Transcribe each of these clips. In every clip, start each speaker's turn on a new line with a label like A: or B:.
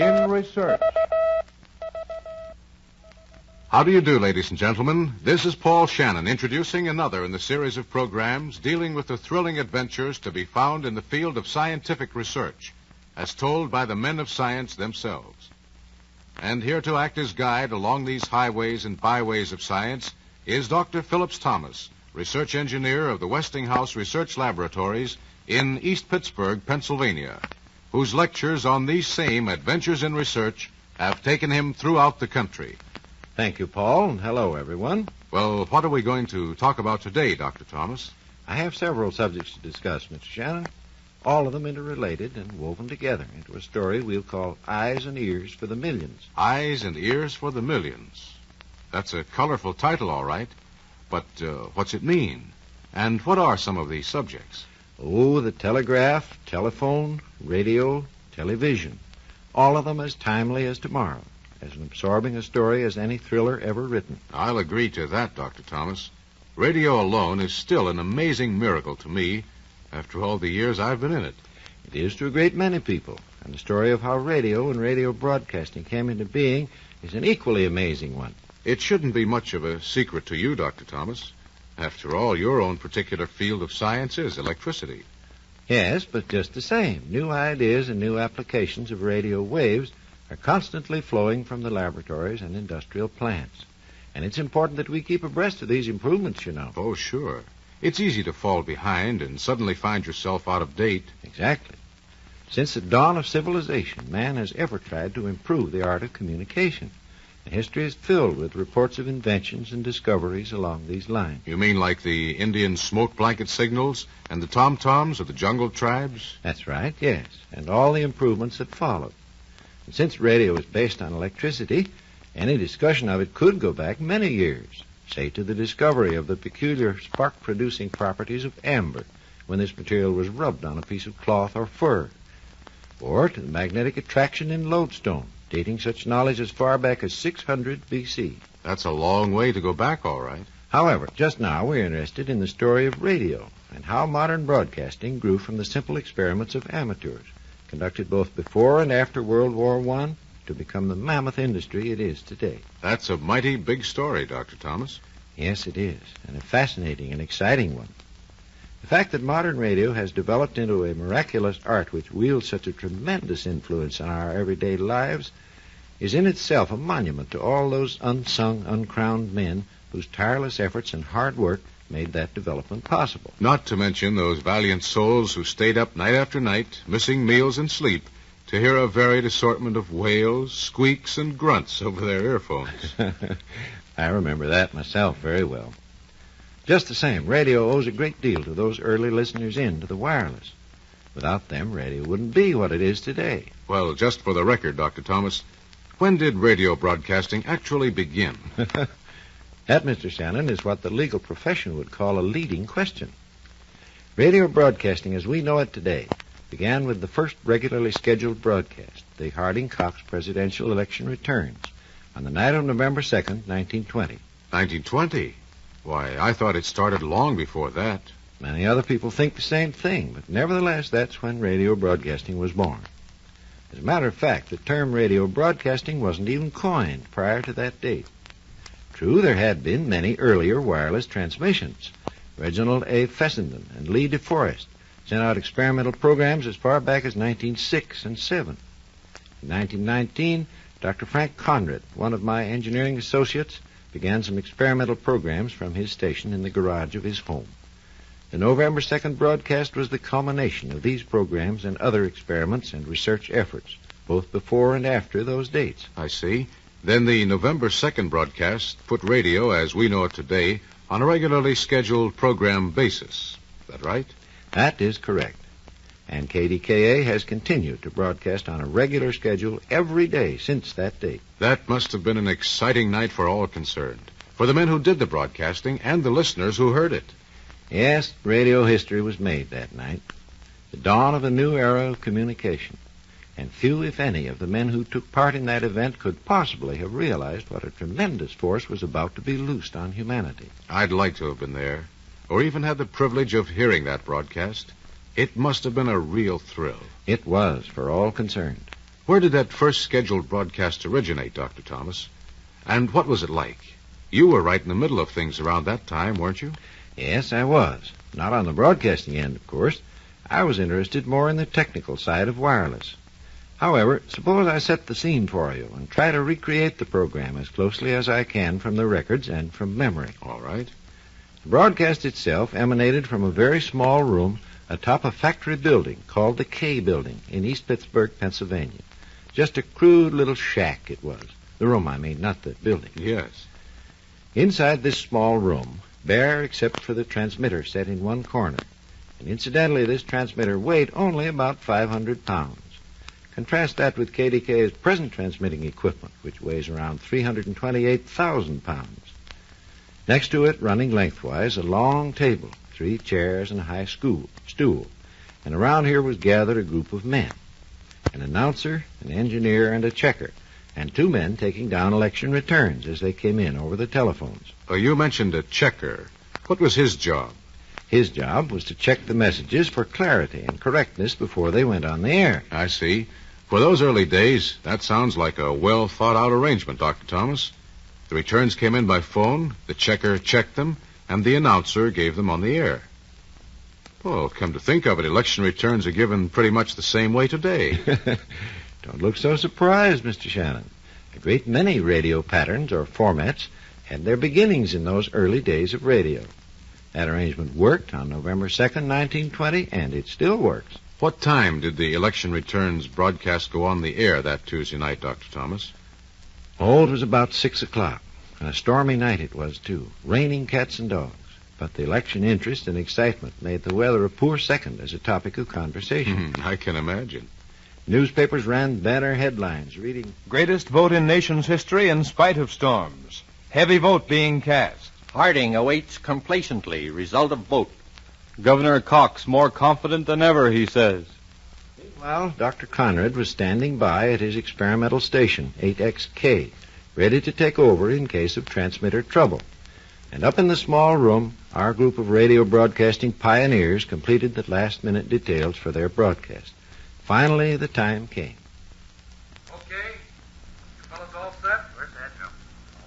A: in research.
B: How do you do, ladies and gentlemen? This is Paul Shannon introducing another in the series of programs dealing with the thrilling adventures to be found in the field of scientific research, as told by the men of science themselves. And here to act as guide along these highways and byways of science is Dr. Phillips Thomas, research engineer of the Westinghouse Research Laboratories in East Pittsburgh, Pennsylvania, whose lectures on these same adventures in research have taken him throughout the country.
C: Thank you, Paul, and hello, everyone.
B: Well, what are we going to talk about today, Dr. Thomas?
C: I have several subjects to discuss, Mr. Shannon, all of them interrelated and woven together into a story we'll call Eyes and Ears for the Millions.
B: Eyes and Ears for the Millions. That's a colorful title, all right. But what's it mean? And what are some of these subjects?
C: Oh, the telegraph, telephone, radio, television. All of them as timely as tomorrow. As absorbing a story as any thriller ever written.
B: I'll agree to that, Dr. Thomas. Radio alone is still an amazing miracle to me after all the years I've been in it.
C: It is to a great many people, and the story of how radio and radio broadcasting came into being is an equally amazing one.
B: It shouldn't be much of a secret to you, Dr. Thomas. After all, your own particular field of science is electricity.
C: Yes, but just the same, new ideas and new applications of radio waves are constantly flowing from the laboratories and industrial plants. And it's important that we keep abreast of these improvements, you know.
B: Oh, sure. It's easy to fall behind and suddenly find yourself out of date.
C: Exactly. Since the dawn of civilization, man has ever tried to improve the art of communication. And history is filled with reports of inventions and discoveries along these lines.
B: You mean like the Indian smoke blanket signals and the tom-toms of the jungle tribes?
C: That's right, yes. And all the improvements that followed. And since radio is based on electricity, any discussion of it could go back many years, say to the discovery of the peculiar spark-producing properties of amber when this material was rubbed on a piece of cloth or fur, or to the magnetic attraction in lodestone, dating such knowledge as far back as 600 B.C.
B: That's a long way to go back, all right.
C: However, just now we're interested in the story of radio and how modern broadcasting grew from the simple experiments of amateurs, conducted both before and after World War I, to become the mammoth industry it is today.
B: That's a mighty big story, Dr. Thomas.
C: Yes, it is, and a fascinating and exciting one. The fact that modern radio has developed into a miraculous art which wields such a tremendous influence on our everyday lives is in itself a monument to all those unsung, uncrowned men whose tireless efforts and hard work made that development possible.
B: Not to mention those valiant souls who stayed up night after night, missing meals and sleep, to hear a varied assortment of wails, squeaks, and grunts over their earphones.
C: I remember that myself very well. Just the same, radio owes a great deal to those early listeners in to the wireless. Without them, radio wouldn't be what it is today.
B: Well, just for the record, Dr. Thomas, when did radio broadcasting actually begin?
C: That, Mr. Shannon, is what the legal profession would call a leading question. Radio broadcasting as we know it today began with the first regularly scheduled broadcast, the Harding-Cox presidential election returns, on the night of November 2nd, 1920.
B: 1920? Why, I thought it started long before that.
C: Many other people think the same thing, but nevertheless, that's when radio broadcasting was born. As a matter of fact, the term radio broadcasting wasn't even coined prior to that date. True, there had been many earlier wireless transmissions. Reginald A. Fessenden and Lee DeForest sent out experimental programs as far back as 1906 and 7. In 1919, Dr. Frank Conrad, one of my engineering associates, began some experimental programs from his station in the garage of his home. The November 2nd broadcast was the culmination of these programs and other experiments and research efforts, both before and after those dates.
B: I see. Then the November 2nd broadcast put radio, as we know it today, on a regularly scheduled program basis. Is that right?
C: That is correct. And KDKA has continued to broadcast on a regular schedule every day since that date.
B: That must have been an exciting night for all concerned, for the men who did the broadcasting and the listeners who heard it.
C: Yes, radio history was made that night. The dawn of a new era of communication. And few, if any, of the men who took part in that event could possibly have realized what a tremendous force was about to be loosed on humanity.
B: I'd like to have been there, or even had the privilege of hearing that broadcast. It must have been a real thrill.
C: It was, for all concerned.
B: Where did that first scheduled broadcast originate, Dr. Thomas? And what was it like? You were right in the middle of things around that time, weren't you?
C: Yes, I was. Not on the broadcasting end, of course. I was interested more in the technical side of wireless. However, suppose I set the scene for you and try to recreate the program as closely as I can from the records and from memory.
B: All right.
C: The broadcast itself emanated from a very small room atop a factory building called the K Building in East Pittsburgh, Pennsylvania. Just a crude little shack it was. The room, I mean, not the building.
B: Yes.
C: Inside this small room, bare except for the transmitter set in one corner. And incidentally, this transmitter weighed only about 500 pounds. Contrast that with KDK's present transmitting equipment, which weighs around 328,000 pounds. Next to it, running lengthwise, a long table, 3 chairs and a high stool. And around here was gathered a group of men. An announcer, an engineer, and a checker, and 2 men taking down election returns as they came in over the telephones.
B: You mentioned a checker. What was his job?
C: His job was to check the messages for clarity and correctness before they went on the air.
B: I see. For those early days, that sounds like a well-thought-out arrangement, Dr. Thomas. The returns came in by phone, the checker checked them, and the announcer gave them on the air. Well, come to think of it, election returns are given pretty much the same way today.
C: Don't look so surprised, Mr. Shannon. A great many radio patterns or formats had their beginnings in those early days of radio. That arrangement worked on November 2nd, 1920, and it still works.
B: What time did the election returns broadcast go on the air that Tuesday night, Dr. Thomas?
C: Oh, it was about 6 o'clock. And a stormy night it was, too. Raining cats and dogs. But the election interest and excitement made the weather a poor second as a topic of conversation.
B: I can imagine.
C: Newspapers ran banner headlines reading,
A: "Greatest vote in nation's history in spite of storms. Heavy vote being cast.
D: Harding awaits complacently result of vote.
A: Governor Cox more confident than ever, he says."
C: Meanwhile, Dr. Conrad was standing by at his experimental station, 8XK, ready to take over in case of transmitter trouble. And up in the small room, our group of radio broadcasting pioneers completed the last-minute details for their broadcast. Finally, the time came.
E: Okay. You fellas all set? Where's that, Joe?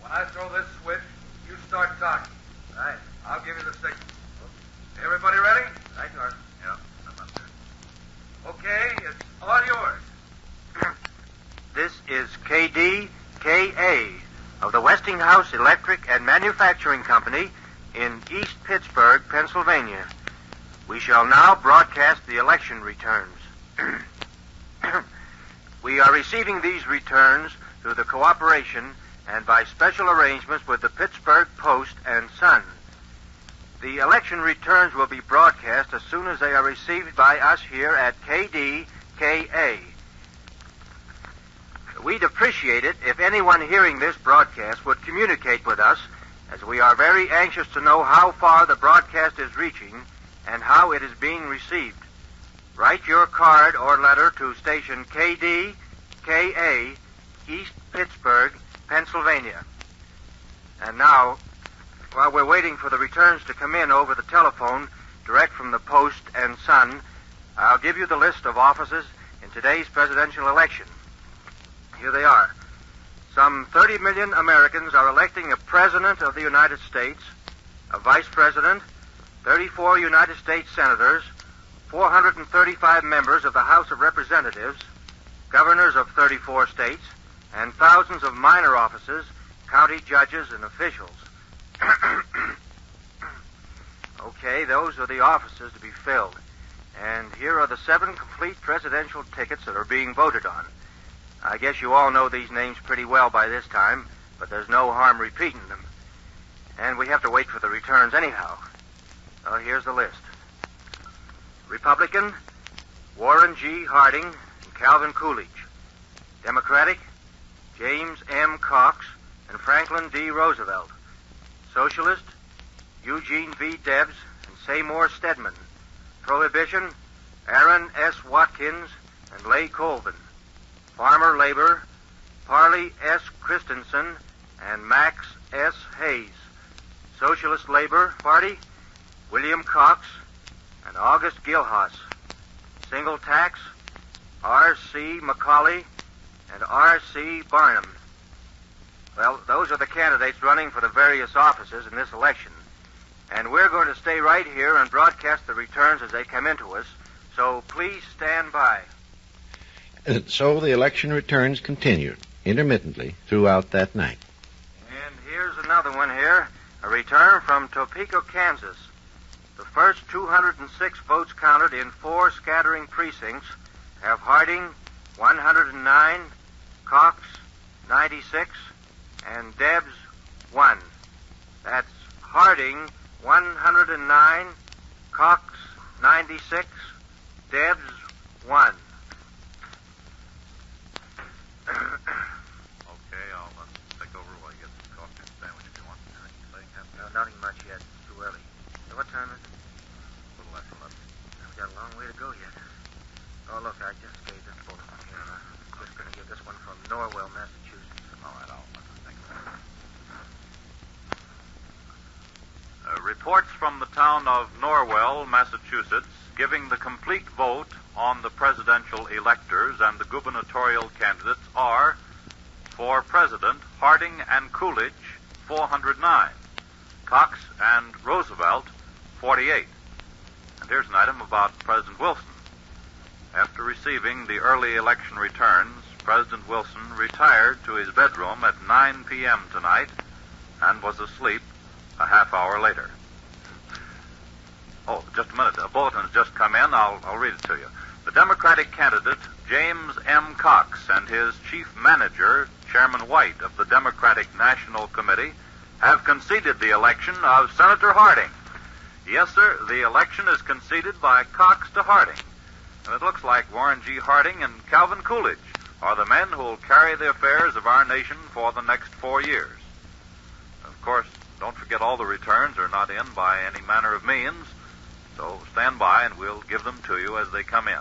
E: When I throw this switch, you start talking. Right. I'll give you the signal. Everybody ready? Right, Carson. Yeah, I'm up there. Okay, it's all yours.
F: This is KDKA of the Westinghouse Electric and Manufacturing Company in East Pittsburgh, Pennsylvania. We shall now broadcast the election returns. We are receiving these returns through the cooperation and by special arrangements with the Pittsburgh Post and Sun. The election returns will be broadcast as soon as they are received by us here at KDKA. We'd appreciate it if anyone hearing this broadcast would communicate with us, as we are very anxious to know how far the broadcast is reaching and how it is being received. Write your card or letter to station KDKA, East Pittsburgh, Pennsylvania. And now, while we're waiting for the returns to come in over the telephone, direct from the Post and Sun, I'll give you the list of offices in today's presidential election. Here they are. Some 30 million Americans are electing a president of the United States, a vice president, 34 United States senators, 435 members of the House of Representatives, governors of 34 states, and thousands of minor offices, county judges, and officials. Okay, those are the offices to be filled. And here are the 7 complete presidential tickets that are being voted on. I guess you all know these names pretty well by this time, but there's no harm repeating them. And we have to wait for the returns anyhow. Here's the list. Republican, Warren G. Harding and Calvin Coolidge. Democratic, James M. Cox and Franklin D. Roosevelt. Socialist, Eugene V. Debs and Seymour Stedman. Prohibition, Aaron S. Watkins and Leigh Colvin. Farmer Labor, Parley S. Christensen and Max S. Hayes. Socialist Labor Party, William Cox and August Gilhas. Single Tax, R.C. McCauley and R.C. Barnum. Well, those are the candidates running for the various offices in this election. And we're going to stay right here and broadcast the returns as they come into us, so please stand by.
C: So the election returns continued intermittently throughout that night.
F: And here's another one here, a return from Topeka, Kansas. The first 206 votes counted in 4 scattering precincts have Harding 109, Cox 96, and Debs 1. That's Harding 109, Cox 96, Debs 1.
E: Okay, I'll take over while you get some coffee and sandwich if you want. Anything exciting happen?
F: No, nothing much yet. It's too early. So what time is it?
E: A little after 11.
F: We've got a long way to go yet. Oh, look, I just gave this bulletin here. I'm just going to give this one from Norwell, Massachusetts.
E: All right, I'll thank you. Reports from the town of Norwell, Massachusetts, giving the complete vote on the presidential electors and the gubernatorial candidates are, for President, Harding and Coolidge, 409. Cox and Roosevelt, 48. And here's an item about President Wilson. After receiving the early election returns, President Wilson retired to his bedroom at 9 p.m. tonight and was asleep a half hour later. Oh, just a minute. A bulletin has just come in. I'll read it to you. The Democratic candidate, James M. Cox, and his chief manager, Chairman White of the Democratic National Committee, have conceded the election of Senator Harding. Yes, sir, the election is conceded by Cox to Harding. And it looks like Warren G. Harding and Calvin Coolidge are the men who will carry the affairs of our nation for the next 4 years. Of course, don't forget all the returns are not in by any manner of means, so stand by and we'll give them to you as they come in.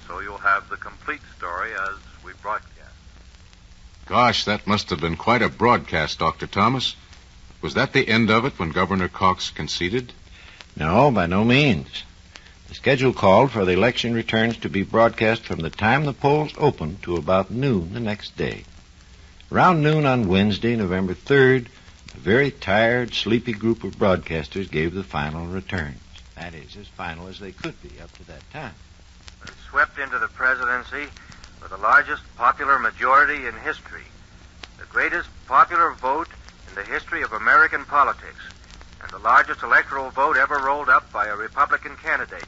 E: So you'll have the complete story as we broadcast.
B: Gosh, that must have been quite a broadcast, Dr. Thomas. Was that the end of it when Governor Cox conceded?
C: No, by no means. The schedule called for the election returns to be broadcast from the time the polls opened to about noon the next day. Around noon on Wednesday, November 3rd, a very tired, sleepy group of broadcasters gave the final returns. That is, as final as they could be up to that time.
F: It swept into the presidency with the largest popular majority in history, the greatest popular vote in the history of American politics, and the largest electoral vote ever rolled up by a Republican candidate.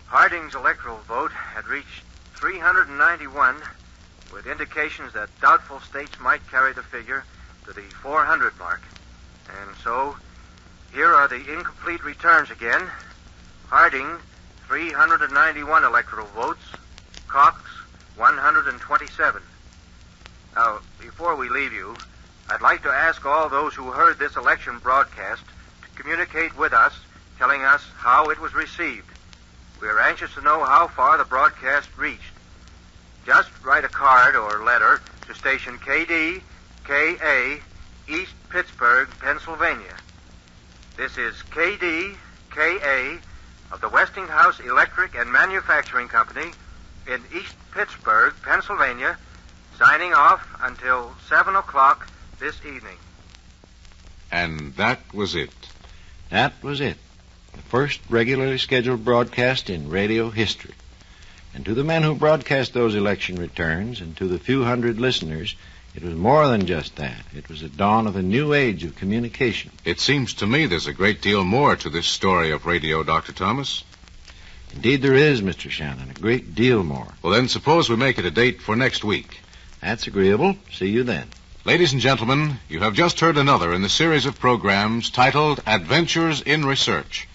F: Harding's electoral vote had reached 391, with indications that doubtful states might carry the figure to the 400 mark. And so, here are the incomplete returns again. Harding, 391 electoral votes. Cox, 127. Now, before we leave you, I'd like to ask all those who heard this election broadcast to communicate with us, telling us how it was received. We are anxious to know how far the broadcast reached. Just write a card or letter to station KD-KA, East Pittsburgh, Pennsylvania. This is KD-KA of the Westinghouse Electric and Manufacturing Company in East Pittsburgh, Pennsylvania, signing off until 7 o'clock this evening.
B: And that was it.
C: That was it. The first regularly scheduled broadcast in radio history. And to the men who broadcast those election returns and to the few hundred listeners, it was more than just that. It was the dawn of a new age of communication.
B: It seems to me there's a great deal more to this story of radio, Dr. Thomas.
C: Indeed there is, Mr. Shannon, a great deal more.
B: Well, then suppose we make it a date for next week.
C: That's agreeable. See you then.
B: Ladies and gentlemen, you have just heard another in the series of programs titled Adventures in Research.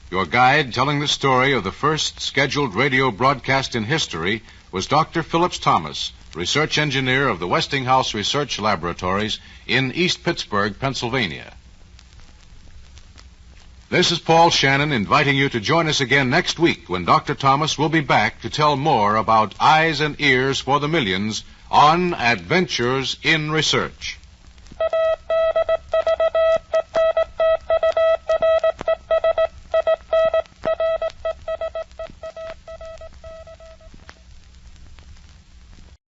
B: Your guide telling the story of the first scheduled radio broadcast in history was Dr. Phillips Thomas, research engineer of the Westinghouse Research Laboratories in East Pittsburgh, Pennsylvania. This is Paul Shannon inviting you to join us again next week when Dr. Thomas will be back to tell more about eyes and ears for the millions on Adventures in Research.